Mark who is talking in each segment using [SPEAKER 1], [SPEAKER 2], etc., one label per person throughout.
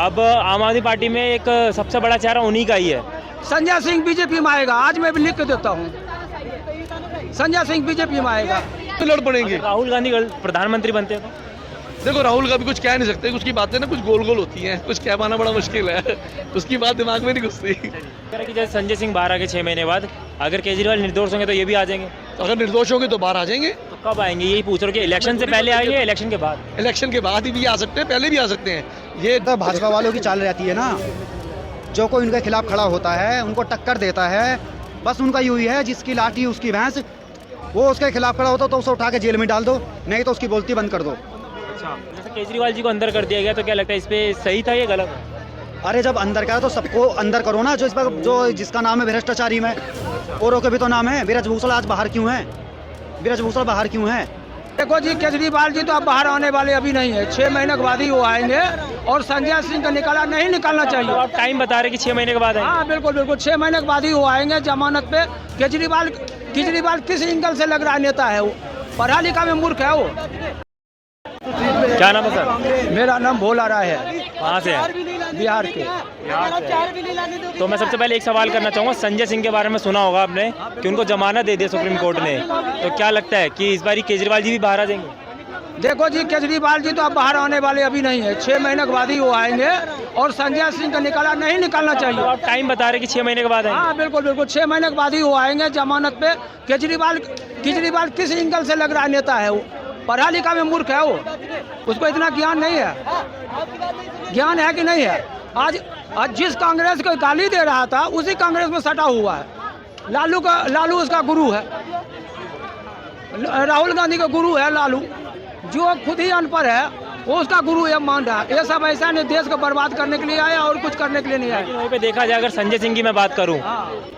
[SPEAKER 1] अब आम आदमी पार्टी में एक सबसे बड़ा चेहरा उन्हीं का ही है।
[SPEAKER 2] संजय सिंह बीजेपी में आएगा, आज मैं भी लिख के देता हूँ। संजय सिंह बीजेपी में आएगा।
[SPEAKER 3] लड़ पड़ेंगे।
[SPEAKER 1] राहुल गांधी प्रधानमंत्री बनते हैं तो
[SPEAKER 3] देखो राहुल का भी कुछ कह नहीं सकते, उसकी बातें ना कुछ गोल गोल होती हैं, कुछ कह पाना बड़ा मुश्किल है, उसकी बात दिमाग में नहीं घुसती।
[SPEAKER 1] कि जैसे संजय सिंह बाहर आ गए 6 महीने बाद, अगर केजरीवाल निर्दोष होंगे तो ये भी आ जाएंगे।
[SPEAKER 3] तो अगर निर्दोष होंगे तो बाहर आ जाएंगे।
[SPEAKER 1] तो कब आएंगे यही पूछ रहे हो कि इलेक्शन से पहले आएंगे या इलेक्शन के बाद?
[SPEAKER 3] इलेक्शन के बाद ही भी आ सकते हैं, पहले भी आ सकते हैं। ये
[SPEAKER 4] तो भाजपा वालों की चाल रहती है ना, जो कोई उनके खिलाफ खड़ा होता है उनको टक्कर देता है, बस उनका यूँ ही है, जिसकी लाठी उसकी भैंस, वो उसके खिलाफ खड़ा होता तो उसे उठा के जेल में डाल दो, नहीं तो उसकी बोलती बंद कर दो।
[SPEAKER 1] अच्छा, जैसे केजरीवाल जी को अंदर कर दिया गया तो क्या लगता है इस पे सही था या गलत?
[SPEAKER 4] अरे जब अंदर करा तो सबको अंदर करो ना, जो इस पर जो जिसका नाम है भ्रष्टाचारी में, औरों के भी तो नाम है। ब्रजभूषण आज बाहर क्यों है? ब्रजभूषण बाहर क्यों है?
[SPEAKER 2] देखो जी, केजरीवाल जी तो अब बाहर आने वाले अभी नहीं है, 6 महीने के बाद ही वो आएंगे। और संजय सिंह का निकालना चाहिए।
[SPEAKER 1] तो आप टाइम बता रहे कि 6 महीने के बाद आएंगे?
[SPEAKER 2] हाँ बिल्कुल बिल्कुल, 6 महीने के बाद ही वो आएंगे जमानत पे। केजरीवाल किस एंगल से लग रहा है नेता है वो? पढ़ा लिखा में मूर्ख है वो।
[SPEAKER 1] क्या नाम है सर?
[SPEAKER 2] मेरा नाम भोला राय है।
[SPEAKER 1] कहाँ से है?
[SPEAKER 2] बिहार के।
[SPEAKER 1] तो मैं सबसे पहले एक सवाल करना चाहूँगा, संजय सिंह के बारे में सुना होगा आपने कि उनको जमानत दे दी सुप्रीम कोर्ट ने, तो क्या लगता है कि इस बार केजरीवाल जी भी बाहर आ जाएंगे?
[SPEAKER 2] देखो जी, केजरीवाल जी तो अब बाहर आने वाले अभी नहीं है, 6 महीने के बाद ही वो आएंगे। और संजय सिंह का निकालना चाहिए।
[SPEAKER 1] तो आप टाइम बता रहे कि 6 महीने के बाद आएंगे?
[SPEAKER 2] हाँ बिल्कुल बिल्कुल, 6 महीने के बाद ही वो आएंगे जमानत पे। केजरीवाल किस एंगल से लग रहा है नेता है वो? पढ़ा लिखा में मूर्ख है वो, उसको इतना ज्ञान नहीं है। ज्ञान है कि नहीं है? आज जिस कांग्रेस को गाली दे रहा था उसी कांग्रेस में सटा हुआ है। लालू उसका गुरु है, राहुल गांधी का गुरु है लालू, जो खुद ही अनपढ़ है वो उसका गुरु है मान रहा है। ये सब ऐसा नहीं, देश को बर्बाद करने के लिए आया और कुछ करने के लिए नहीं आया।
[SPEAKER 1] वहीं पे देखा जाए, अगर संजय सिंह की मैं बात करूं,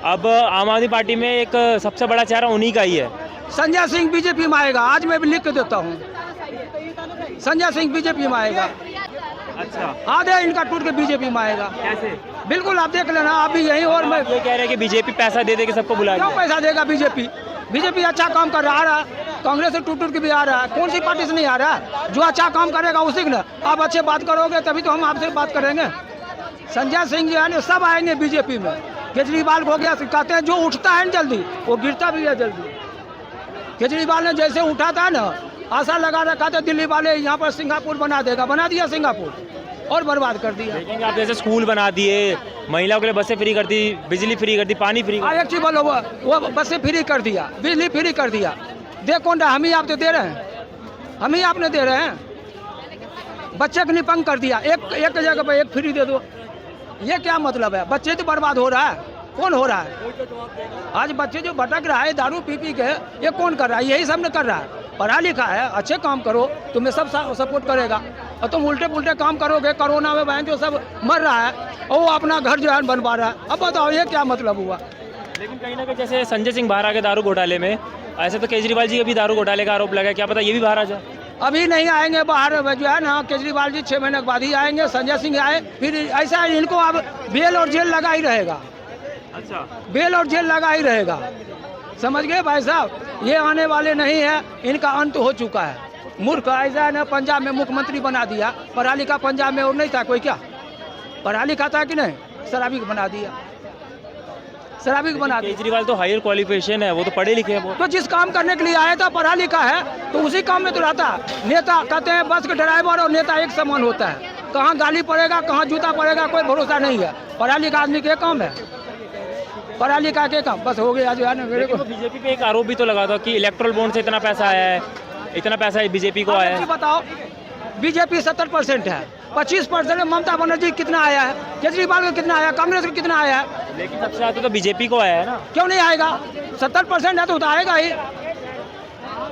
[SPEAKER 1] अब आम आदमी पार्टी में एक सबसे बड़ा चेहरा उन्हीं का ही है।
[SPEAKER 2] संजय सिंह बीजेपी में आएगा, आज मैं भी लिख के देता हूँ। संजय सिंह बीजेपी में आएगा।
[SPEAKER 1] अच्छा,
[SPEAKER 2] आधे इनका टूट के बीजेपी में आएगा।
[SPEAKER 1] कैसे?
[SPEAKER 2] बिल्कुल, आप देख लेना, आप भी यहीं। और मैं
[SPEAKER 1] ये कह रहे हैं कि बीजेपी पैसा दे के सबको बुला
[SPEAKER 2] क्यों पैसा देगा? बीजेपी अच्छा काम कर रहा है, कांग्रेस से टूट के भी आ रहा है। कौन सी पार्टी से नहीं आ रहा है? जो अच्छा काम करेगा उसी को ना आप अच्छे बात करोगे, तभी तो हम आपसे बात करेंगे। संजय सिंह जो है ना, सब आएंगे बीजेपी में। केजरीवाल हो गया, कहते हैं जो उठता है ना जल्दी वो गिरता भी है जल्दी। केजरीवाल ने जैसे उठा था ना, आशा लगा रखा था दिल्ली वाले यहाँ पर सिंगापुर बना देगा, बना दिया सिंगापुर और बर्बाद कर दिया।
[SPEAKER 1] देखेंगे आप, जैसे स्कूल बना दिए, महिलाओं के लिए बसें फ्री कर दी, बिजली फ्री कर दी, पानी फ्री कर
[SPEAKER 2] एक चीज बोलो, वो बसें फ्री कर दिया, बिजली फ्री कर दिया। दे कौन रहा? हम ही आप तो दे रहे हैं, हम ही आपने दे रहे हैं। बच्चे को निपंग कर दिया, एक जगह पर एक फ्री दे दो, ये क्या मतलब है? बच्चे तो बर्बाद हो रहा है, कौन हो रहा है? आज बच्चे जो भटक रहा है दारू पी के, ये कौन कर रहा है? यही सब ने कर रहा है। पढ़ा लिखा है, अच्छे काम करो, तुम्हें सब सपोर्ट करेगा। और तुम उल्टे पुल्टे काम करोगे, कोरोना में बहन जो सब मर रहा है और वो अपना घर जो है बनवा रहा है। अब बताओ ये क्या मतलब हुआ?
[SPEAKER 1] लेकिन कहीं ना कहीं जैसे संजय सिंह बाहर आ गए दारू घोटाले में, ऐसे तो केजरीवाल जी का भी दारू घोटाले का आरोप लगा, क्या पता ये भी बाहर आ जाए?
[SPEAKER 2] अभी नहीं आएंगे बाहर, जो है ना, केजरीवाल जी 6 महीने के बाद ही आएंगे। संजय सिंह आए फिर ऐसा इनको अब बेल और जेल लगा ही रहेगा।
[SPEAKER 1] अच्छा,
[SPEAKER 2] बेल और जेल लगा ही रहेगा, समझ गए भाई साहब? ये आने वाले नहीं है, इनका अंत हो चुका है। मूर्ख ऐसा है ना, पंजाब में मुख्यमंत्री बना दिया, पढ़ा लिखा पंजाब में और नहीं था कोई? क्या पढ़ा लिखा था कि नहीं? शराबी को बना दिया, शराबी को बना दिया।
[SPEAKER 1] केजरीवाल तो हायर क्वालिफिकेशन है, वो तो पढ़े लिखे हैं वो।
[SPEAKER 2] तो जिस काम करने के लिए आया था पढ़ा लिखा है, तो उसी काम में तो रहता। नेता कहते हैं बस के ड्राइवर और नेता एक समान होता है, कहाँ गाली पड़ेगा कहाँ जूता पड़ेगा कोई भरोसा नहीं है। पढ़ा लिखा आदमी के काम है, पढ़ा लिखा के काम बस हो गया जो है ना। मेरे को
[SPEAKER 1] बीजेपी पे एक आरोप भी तो लगा था कि इलेक्ट्रल बॉन्ड से इतना पैसा आया है, इतना पैसा बीजेपी को आया है।
[SPEAKER 2] बताओ, बीजेपी 70% है, 25% ममता बनर्जी कितना आया है, केजरीवाल को कितना आया, कांग्रेस को कितना आया है?
[SPEAKER 1] लेकिन सबसे ज्यादा तो बीजेपी को आया है ना।
[SPEAKER 2] क्यों नहीं आएगा? 70% है तो आएगा ही।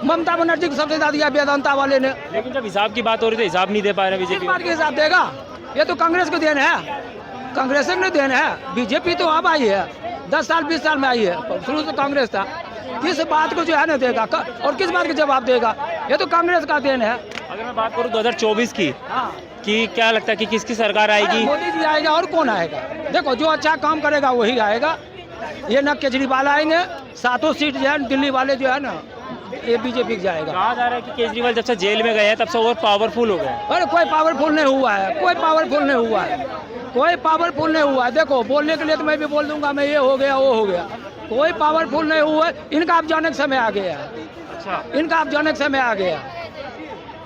[SPEAKER 2] ममता बनर्जी को सबसे ज्यादा दिया वेदांता वाले ने।
[SPEAKER 1] लेकिन जब हिसाब की बात हो रही थी, हिसाब नहीं दे पा रहे बीजेपी।
[SPEAKER 2] किस बात के हिसाब देगा? ये तो कांग्रेस को देन है, कांग्रेस ने देन है। बीजेपी तो अब आई है, 10 साल 20 साल में आई है, शुरू से कांग्रेस था। किस बात को जो है ना देगा और किस बात का जवाब देगा? ये तो कांग्रेस का देन है।
[SPEAKER 1] अगर मैं बात करूँ 2024 की,
[SPEAKER 2] हाँ,
[SPEAKER 1] कि क्या लगता है कि किसकी सरकार आएगी?
[SPEAKER 2] मोदी जी आएगा और कौन आएगा? देखो जो अच्छा काम करेगा वही आएगा। ये ना केजरीवाल आएंगे, 7 सीट जो है दिल्ली वाले जो है ना ये बीजेपी जाएगा।
[SPEAKER 1] कहा जा रहा है कि केजरीवाल जब से जेल में गए हैं तब से और पावरफुल हो गए हैं।
[SPEAKER 2] अरे कोई पावरफुल नहीं हुआ है, कोई पावरफुल नहीं हुआ है, कोई पावरफुल नहीं हुआ है। देखो बोलने के लिए तो मैं भी बोल दूंगा, मैं ये हो गया वो हो गया, कोई पावरफुल नहीं हुआ है। इनका अब जाने का समय आ गया है,
[SPEAKER 1] अच्छा,
[SPEAKER 2] इनका अब जाने का समय आ गया,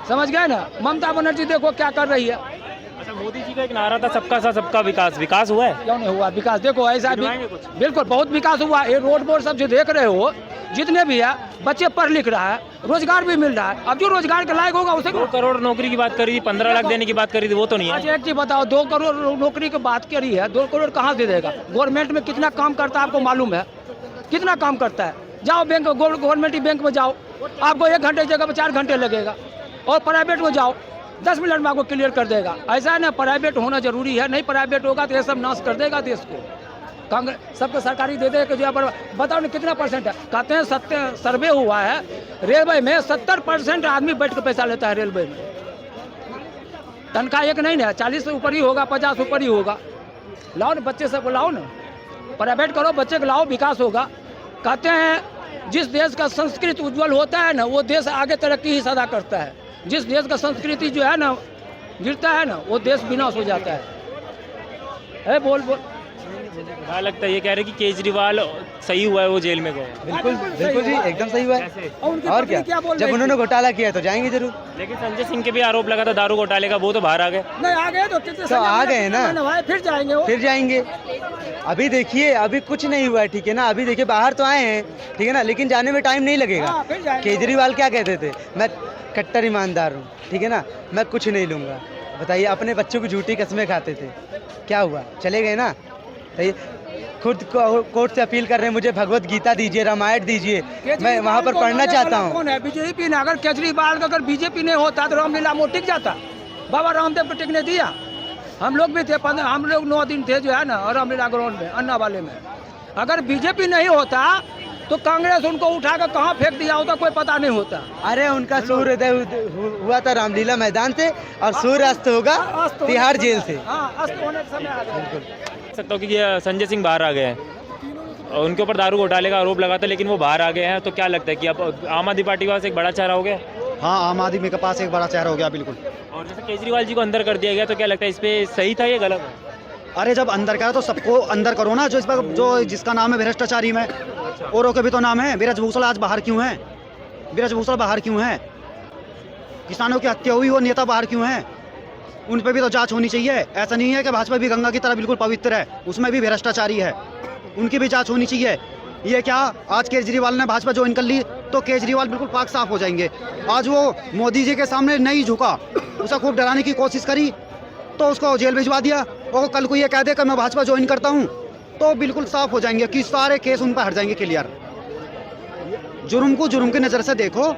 [SPEAKER 2] समझ गए ना। ममता बनर्जी देखो क्या कर रही है।
[SPEAKER 1] अच्छा, मोदी जी का एक नारा था सबका साथ सबका विकास, विकास हुआ है?
[SPEAKER 2] क्यों नहीं हुआ विकास? देखो ऐसा भी
[SPEAKER 1] गिनवाएंगे कुछ?
[SPEAKER 2] बिल्कुल बहुत विकास हुआ। ये रोड बोर्ड सब जो देख रहे हो, जितने भी है बच्चे पढ़ लिख रहा है, रोजगार भी मिल रहा है। अब जो रोजगार के लायक होगा उसे
[SPEAKER 1] 2 करोड़ नौकरी की बात करी थी, 15 लाख देने की बात करी थी, वो तो नहीं
[SPEAKER 2] आज
[SPEAKER 1] है।
[SPEAKER 2] एक चीज बताओ, 2 करोड़ नौकरी की बात करी है, 2 करोड़ कहाँ से देगा? गवर्नमेंट में कितना काम करता है आपको मालूम है? कितना काम करता है? जाओ बैंक, गवर्नमेंट बैंक में जाओ, आपको 1 घंटे की जगह पर 4 घंटे लगेगा। और प्राइवेट में जाओ 10 मिनट में आपको क्लियर कर देगा। ऐसा है ना, प्राइवेट होना जरूरी है, नहीं प्राइवेट होगा तो ये सब नाश कर देगा देश को। कांग्रेस सबको सरकारी दे दे कि जो पर बताओ ना कितना परसेंट है। कहते हैं सर्वे हुआ है रेलवे में 70% आदमी बैठ के पैसा लेता है रेलवे में। तनख्वाह एक नहीं ना, 40 से ऊपर ही होगा, 50 ऊपर ही होगा। लाओ ना बच्चे सबको लाओ ना, प्राइवेट करो, बच्चे को लाओ, विकास होगा। कहते हैं जिस देश का संस्कृति उज्जवल होता है ना, वो देश आगे तरक्की ही सदा करता है। जिस देश का संस्कृति जो है ना गिरता है ना, वो देश विनाश हो जाता है। बोल बोल
[SPEAKER 1] क्या लगता है, ये कह रहे कि केजरीवाल सही हुआ है वो जेल में गए?
[SPEAKER 5] बिल्कुल बिल्कुल जी, एकदम सही हुआ है।
[SPEAKER 1] कैसे?
[SPEAKER 5] और क्या, जब उन्होंने घोटाला किया तो जाएंगे जरूर।
[SPEAKER 1] लेकिन संजय सिंह के भी आरोप लगा था दारू घोटाले का, वो तो बाहर आ गए।
[SPEAKER 2] नहीं आ गए तो कितने
[SPEAKER 5] तो आ गए ना,
[SPEAKER 2] फिर जाएंगे वो।
[SPEAKER 5] फिर जाएंगे। अभी देखिए, अभी कुछ नहीं हुआ है, ठीक है ना। अभी देखिए बाहर तो आए हैं, ठीक है ना, लेकिन जाने में टाइम नहीं लगेगा।
[SPEAKER 2] हाँ, फिर जाएंगे।
[SPEAKER 5] केजरीवाल क्या कहते थे, मैं कट्टर ईमानदार हूँ, ठीक है ना, मैं कुछ नहीं लूंगा। बताइए, अपने बच्चों की झूठी कस्में खाते थे, क्या हुआ? चले गए ना। तो खुद कोर्ट से अपील कर रहे हैं, मुझे भगवत गीता दीजिए, रामायण दीजिए, मैं वहाँ पर पढ़ना चाहता हूँ।
[SPEAKER 2] कौन है बीजेपी ने? अगर केजरीवाल का अगर बीजेपी नहीं होता तो रामलीला मोड़ टिक जाता। बाबा रामदेव को टिकने दिया। हम लोग भी थे, हम लोग 9 दिन थे जो है ना रामलीला ग्राउंड में, अन्ना वाले में। अगर बीजेपी नहीं होता तो कांग्रेस उनको उठा कर कहाँ फेंक दिया होता, कोई पता नहीं होता।
[SPEAKER 5] अरे उनका सूर्योदय हुआ था रामलीला मैदान से, और सूर्यास्त होगा तिहाड़ जेल से।
[SPEAKER 2] हाँ, अस्त होने का समय आ गया।
[SPEAKER 1] सकता हूँ कि संजय सिंह बाहर आ गए हैं और उनके ऊपर दारू घोटाले का आरोप लगा था, लेकिन वो बाहर आ गए हैं। तो क्या लगता है कि अब आम आदमी पार्टी के पास एक बड़ा चेहरा हो गया?
[SPEAKER 4] हाँ, आम आदमी के पास एक बड़ा चेहरा हो गया, बिल्कुल।
[SPEAKER 1] और जैसे केजरीवाल जी को अंदर कर दिया गया, तो क्या लगता है इस पे सही था या गलत है?
[SPEAKER 4] अरे जब अंदर करा तो सबको अंदर करो ना, जो इस पर जो जिसका नाम है भ्रष्टाचारी में, औरों के भी तो नाम है। बृजभूषण आज बाहर क्यों है? बृजभूषण बाहर क्यों है? किसानों की हत्या हुई, वो नेता बाहर क्यों है? उन पर भी तो जांच होनी चाहिए। ऐसा नहीं है कि भाजपा भी गंगा की तरह बिल्कुल पवित्र है, उसमें भी भ्रष्टाचारी है, उनकी भी जांच होनी चाहिए। ये क्या आज केजरीवाल ने भाजपा ज्वाइन कर ली तो केजरीवाल बिल्कुल पाक साफ हो जाएंगे। आज वो मोदी जी के सामने नहीं झुका, उसे खूब डराने की कोशिश करी तो उसको जेल भिजवा दिया। और कल को ये कह दे कि मैं भाजपा ज्वाइन करता हूँ तो बिल्कुल साफ हो जाएंगे कि सारे केस उन पर हट जाएंगे क्लियर। जुर्म को जुर्म की नज़र से देखो,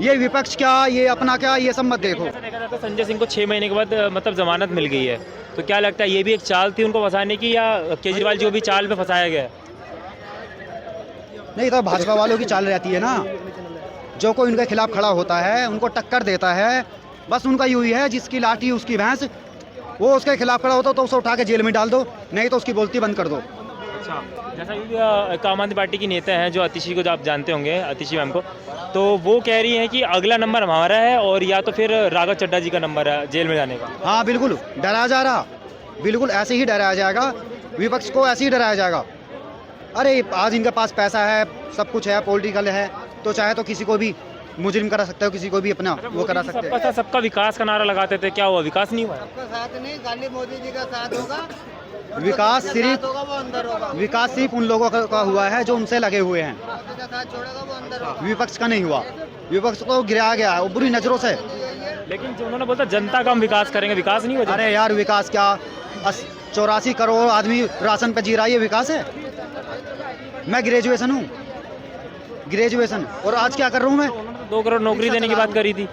[SPEAKER 4] ये विपक्ष क्या, ये अपना क्या, ये सब मत देखो।
[SPEAKER 1] ऐसा देखा जाता है संजय सिंह को 6 महीने के बाद मतलब जमानत मिल गई है, तो क्या लगता है ये भी एक चाल थी उनको फंसाने की, या केजरीवाल जी को भी चाल में फंसाया गया?
[SPEAKER 4] नहीं, तो भाजपा वालों की चाल रहती है ना, जो कोई उनके खिलाफ खड़ा होता है उनको टक्कर देता है, बस उनका यूँ है जिसकी लाठी उसकी भैंस, वो उसके खिलाफ खड़ा होता तो उसे उठा के जेल में डाल दो, नहीं तो उसकी बोलती बंद कर दो।
[SPEAKER 1] अच्छा, जैसा कि आम आदमी पार्टी की नेता हैं जो अतिशी को, जो आप जानते होंगे अतिशी मैम को, तो वो कह रही हैं कि अगला नंबर हमारा है और या तो फिर राघव चड्ढा जी का नंबर है जेल में जाने का।
[SPEAKER 4] हाँ बिल्कुल, डराया जा रहा, बिल्कुल ऐसे ही डराया जाएगा, विपक्ष को ऐसे ही डराया जाएगा। अरे आज इनके पास पैसा है, सब कुछ है, पॉलिटिकल है, तो चाहे तो किसी को भी मुजरिम करा सकते हो, किसी को भी अपना वो करा सकते हैं।
[SPEAKER 1] सबका सबका विकास का नारा लगाते थे, क्या हुआ? विकास नहीं हुआ?
[SPEAKER 6] सबका साथ नहीं, खाली मोदी जी का साथ होगा।
[SPEAKER 4] विकास सिर्फ
[SPEAKER 6] होगा वो अंदर होगा।
[SPEAKER 4] विकास सिर्फ उन लोगों का हुआ है जो उनसे लगे हुए हैं,
[SPEAKER 6] मोदी का साथ छोड़ेगा वो अंदर होगा।
[SPEAKER 4] विपक्ष का नहीं हुआ। विपक्ष को गिराया गया है वो बुरी नजरों से।
[SPEAKER 1] लेकिन जो उन्होंने बोला जनता का हम विकास करेंगे, विकास नहीं हुआ।
[SPEAKER 4] अरे यार विकास क्या, 84 करोड़ आदमी राशन पे जी रहा है, ये विकास है? मैं ग्रेजुएशन हूँ, ग्रेजुएशन, और आज क्या कर रहा हूँ मैं?
[SPEAKER 1] 2 करोड़ नौकरी देने की बात करी थी,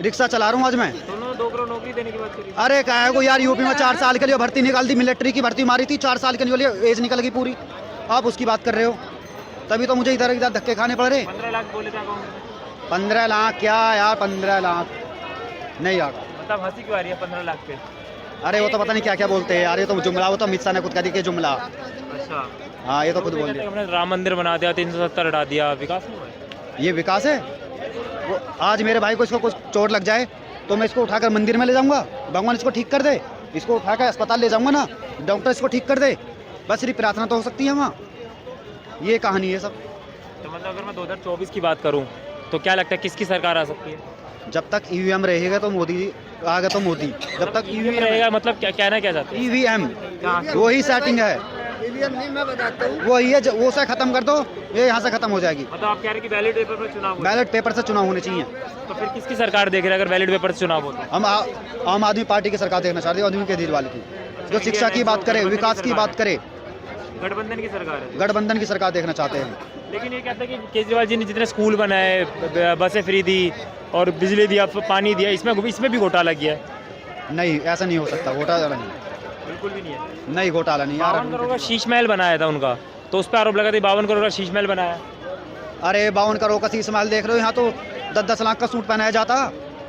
[SPEAKER 4] रिक्शा चला रहा हूँ आज मैं।
[SPEAKER 1] उन्होंने 2 करोड़ नौकरी देने की बात करी।
[SPEAKER 4] अरे क्या है को यार, यूपी में 4 साल के लिए भर्ती निकाल दी, मिलिट्री की भर्ती मारी थी, 4 साल के लिए एज निकल गई पूरी, आप उसकी बात कर रहे हो? तभी तो मुझे इधर इधर धक्के खाने पड़ रहे।
[SPEAKER 1] 15 लाख बोले थे अकाउंट में।
[SPEAKER 4] 15 लाख क्या यार, 15 लाख नहीं यार,
[SPEAKER 1] मतलब हंसी क्यों आ रही है 15 लाख पे?
[SPEAKER 4] अरे वो तो पता नहीं क्या क्या बोलते हैं यार, ये तो जुमला, वो तो अमित शाह ने खुद कह दी कि जुमला।
[SPEAKER 1] अच्छा,
[SPEAKER 4] हाँ ये तो खुद बोल दिया।
[SPEAKER 1] हमने राम मंदिर बना दिया, 370 हटा दिया, विकास नहीं हुआ?
[SPEAKER 4] ये विकास है? वो आज मेरे भाई को इसको कुछ चोट लग जाए तो मैं इसको उठाकर मंदिर में ले जाऊंगा, भगवान इसको ठीक कर दे, इसको उठाकर अस्पताल ले जाऊंगा ना, डॉक्टर इसको ठीक कर दे, बस सिर्फ प्रार्थना तो हो सकती है वहाँ। ये कहानी है सब।
[SPEAKER 1] तो मतलब अगर मैं 2024 की बात करूं तो क्या लगता है किसकी सरकार आ सकती है?
[SPEAKER 4] जब तक ईवीएम रहेगा तो मोदी जी, आगे तो मोदी। जब तक
[SPEAKER 1] ईवीएम रहेगा मतलब क्या कहना क्या चाहते हैं?
[SPEAKER 4] ईवीएम वही सेटिंग है,
[SPEAKER 6] ईवीएम नहीं, मैं बताता हूँ।
[SPEAKER 4] वही है, वो से खत्म कर दो, ये यहाँ से खत्म हो जाएगी।
[SPEAKER 1] मतलब आप कह रहे हैं कि बैलेट पेपर पर चुनाव हो?
[SPEAKER 4] बैलेट पेपर से चुनाव होने चाहिए।
[SPEAKER 1] तो फिर किसकी सरकार देख रहे हैं अगर बैलेट पेपर से चुनाव होता है?
[SPEAKER 4] हम आम आदमी पार्टी की सरकार देखना चाहते हैं, आदमी केजरीवाल की, जो शिक्षा की बात करे, विकास की बात करे।
[SPEAKER 1] गठबंधन की सरकार है।
[SPEAKER 4] गठबंधन की सरकार देखना चाहते हैं।
[SPEAKER 1] लेकिन ये कहते हैं कि केजरीवाल जी ने जितने स्कूल बनाए, बसें फ्री दी और बिजली दिया, पानी दिया, इसमें भी घोटाला किया है।
[SPEAKER 4] नहीं, ऐसा नहीं हो सकता, घोटाला नहीं,
[SPEAKER 1] बिल्कुल भी नहीं है।
[SPEAKER 4] नहीं घोटाला नहीं
[SPEAKER 1] 52 करोड़ का शीश महल बनाया था उनका, तो उस पर आरोप लगा था 52 करोड़ का शीश महल बनाया।
[SPEAKER 4] अरे 52 करोड़ का शीश महल देख रहे हो, यहाँ तो 10-10 लाख का सूट पहनाया जाता,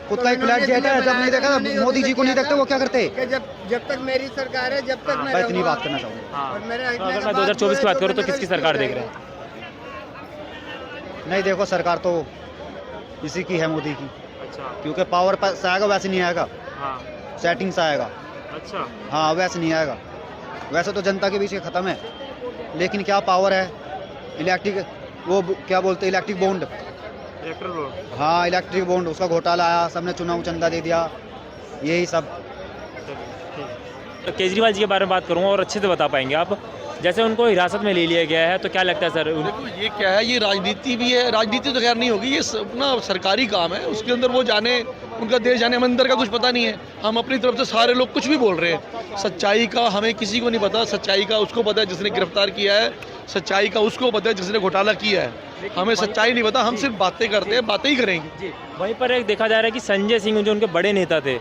[SPEAKER 4] खुद का एक फ्लैट जेट है। जब नहीं देखा, मोदी जी को नहीं देखते, वो क्या करते?
[SPEAKER 6] कि जब तक मेरी सरकार है, जब तक मैं
[SPEAKER 4] इतनी बात करना चाहूँगा।
[SPEAKER 1] हाँ।
[SPEAKER 6] और मेरा
[SPEAKER 1] तो अगर मैं 2024 की बात करूँ तो किसकी सरकार देख रहे हैं?
[SPEAKER 4] नहीं, देखो सरकार तो इसी की है, मोदी की,
[SPEAKER 1] अच्छा।
[SPEAKER 4] क्योंकि पावर से आएगा वैसे नहीं आएगा,
[SPEAKER 1] हाँ।
[SPEAKER 4] सेटिंग से आएगा।
[SPEAKER 1] अच्छा।
[SPEAKER 4] हाँ, वैसे नहीं आएगा। वैसे तो जनता के बीच ये ख़त्म है, लेकिन क्या पावर है, इलेक्ट्रिक, वो क्या बोलते हैं, इलेक्ट्रिक बॉन्ड।
[SPEAKER 1] Electoral board.
[SPEAKER 4] हाँ, इलेक्ट्रिक बॉन्ड, उसका घोटाला आया, सबने चुनाव चंदा दे दिया, यही सब।
[SPEAKER 1] तो केजरीवाल जी के बारे में बात करूँगा और अच्छे से बता पाएंगे आप। जैसे उनको हिरासत में ले लिया गया है तो क्या लगता है सर?
[SPEAKER 3] देखो ये क्या है, ये राजनीति भी है, राजनीति तो खैर नहीं होगी, ये अपना सरकारी काम है, उसके अंदर वो जाने, उनका देश जाने, हमें अंदर का कुछ पता नहीं है। हम अपनी तरफ से सारे लोग कुछ भी बोल रहे हैं, सच्चाई का हमें किसी को नहीं पता। सच्चाई का उसको पता है जिसने गिरफ्तार किया है, सच्चाई का उसको पता है जिसने घोटाला किया है। हमें सच्चाई नहीं पता, हम सिर्फ बातें करते हैं, बातें ही करेंगे।
[SPEAKER 1] वहीं पर एक देखा जा रहा है कि संजय सिंह जो उनके बड़े नेता थे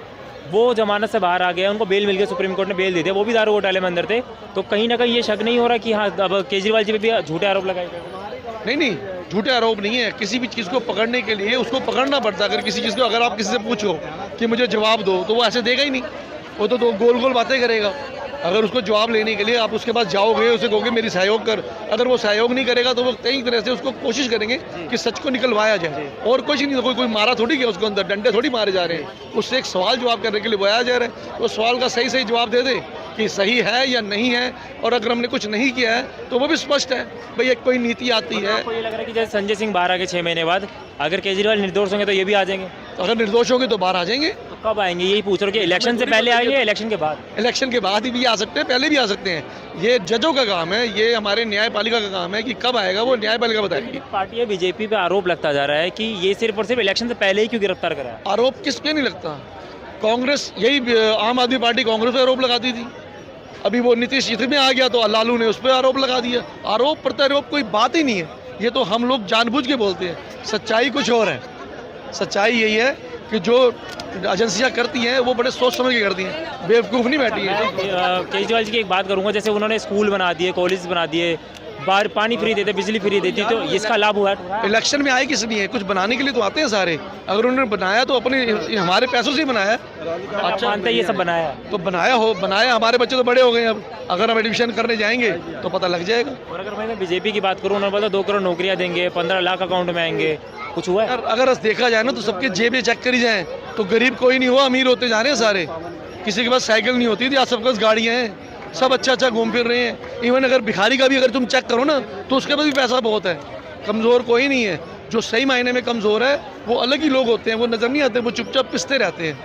[SPEAKER 1] वो जमानत से बाहर आ गए, उनको बेल मिल गया, सुप्रीम कोर्ट ने बेल दे दिया, वो भी दारू घोटाले में अंदर थे। तो कहीं ना कहीं ये शक नहीं हो रहा कि हाँ अब केजरीवाल जी पे भी झूठे आरोप लगाए गए?
[SPEAKER 3] नहीं, झूठे आरोप नहीं है। किसी भी चीज़ को पकड़ने के लिए उसको पकड़ना पड़ता है। अगर किसी चीज़ को अगर आप किसी से पूछो कि मुझे जवाब दो, तो वो ऐसे देगा ही नहीं, वो तो गोल गोल बातें करेगा। अगर उसको जवाब लेने के लिए आप उसके पास जाओगे, उसे कहोगे मेरी सहयोग कर, अगर वो सहयोग नहीं करेगा तो वो कई तरह से उसको कोशिश करेंगे कि सच को निकलवाया जाए। और कुछ नहीं, तो कोई मारा थोड़ी गया उसको, अंदर डंडे थोड़ी मारे जा रहे हैं, उससे एक सवाल जवाब करने के लिए बुलाया जा रहा है। वो सवाल का सही सही जवाब दे दे कि सही है या नहीं है, और अगर हमने कुछ नहीं किया है तो वो भी स्पष्ट है। भाई एक कोई नीति आती है।
[SPEAKER 1] आपको ये लग रहा है कि जैसे संजय सिंह बाहर आ गए 6 महीने बाद, अगर केजरीवाल निर्दोष होंगे तो ये भी आ जाएंगे?
[SPEAKER 3] तो अगर निर्दोष होंगे तो बाहर आ जाएंगे।
[SPEAKER 1] तो कब आएंगे यही पूछ रहे हो कि इलेक्शन से पहले आएंगे या इलेक्शन के बाद?
[SPEAKER 3] इलेक्शन के बाद भी आ सकते हैं, पहले भी आ सकते हैं। ये जजों का काम है, ये हमारे न्यायपालिका का काम है कि कब आएगा वो न्यायपालिका बताएगी।
[SPEAKER 1] पार्टी है बीजेपी पे आरोप लगता जा रहा है कि ये सिर्फ और सिर्फ इलेक्शन से पहले ही क्यों गिरफ्तार करा?
[SPEAKER 3] आरोप किस पे नहीं लगता? कांग्रेस, यही आम आदमी पार्टी कांग्रेस पे आरोप लगाती थी। अभी वो नीतीश इधर में आ गया तो लालू ने उस पर आरोप लगा दिया। आरोप प्रत्यारोप कोई बात ही नहीं है, ये तो हम लोग जानबूझ के बोलते हैं। सच्चाई कुछ और है। सच्चाई यही है कि जो एजेंसियां करती हैं वो बड़े सोच समझ के करती हैं, बेवकूफ़ नहीं बैठी है।
[SPEAKER 1] केजरीवाल जी की एक बात करूंगा, जैसे उन्होंने स्कूल बना दिए, कॉलेज बना दिए, बाहर पानी फ्री देते, बिजली फ्री देती, तो इसका लाभ हुआ है?
[SPEAKER 3] इलेक्शन में आए किस लिए? कुछ बनाने के लिए तो आते हैं सारे। अगर उन्होंने बनाया तो अपने हमारे पैसों से ही बनाया।
[SPEAKER 1] अच्छा मानते हैं ये सब बनाया है?
[SPEAKER 3] तो बनाया, हमारे बच्चे तो बड़े हो गए। अब अगर हम एडमिशन करने जाएंगे तो पता लग जाएगा।
[SPEAKER 1] और अगर मैं बीजेपी की बात करूँ, उन्होंने बोला 2 करोड़ नौकरियाँ देंगे, 15 लाख अकाउंट में आएंगे, कुछ हुआ है?
[SPEAKER 3] अगर देखा जाए ना तो सबके जेबें चेक करी जाए तो गरीब कोई नहीं हुआ, अमीर होते जा रहे हैं सारे। किसी के पास साइकिल नहीं होती थी, आज सबके पास गाड़ियाँ हैं, सब अच्छा घूम फिर रहे हैं। इवन अगर भिखारी का भी अगर तुम चेक करो ना तो उसके पास भी पैसा बहुत है। कमज़ोर कोई नहीं है। जो सही मायने में कमज़ोर है वो अलग ही लोग होते हैं, वो नज़र नहीं आते, वो चुपचाप पिसते रहते हैं।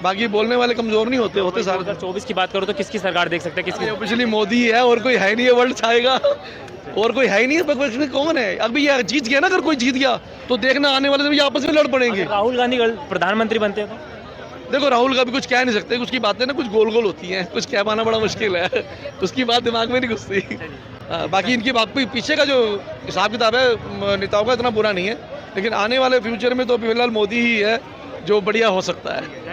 [SPEAKER 3] बाकी बोलने वाले कमज़ोर नहीं होते सारे।
[SPEAKER 1] 2024 की बात करो तो किसकी सरकार देख सकते हैं? किसकी?
[SPEAKER 3] पिछली मोदी है, और कोई है नहीं है वर्ल्ड छाएगा, और कोई है ही नहीं है। कौन है? अभी ये जीत गया ना, अगर कोई जीत गया तो देखना आने वाले भी आपस में लड़ पड़ेंगे।
[SPEAKER 1] राहुल गांधी प्रधानमंत्री बनते हैं तो?
[SPEAKER 3] देखो राहुल का भी कुछ कह नहीं सकते, उसकी बातें ना कुछ गोल गोल होती हैं, कुछ कह पाना बड़ा मुश्किल है। उसकी बात दिमाग में नहीं घुसती। बाकी इनकी बात पीछे का जो हिसाब किताब है नेताओं का इतना बुरा नहीं है, लेकिन आने वाले फ्यूचर में तो फिलहाल मोदी ही है जो बढ़िया हो सकता है।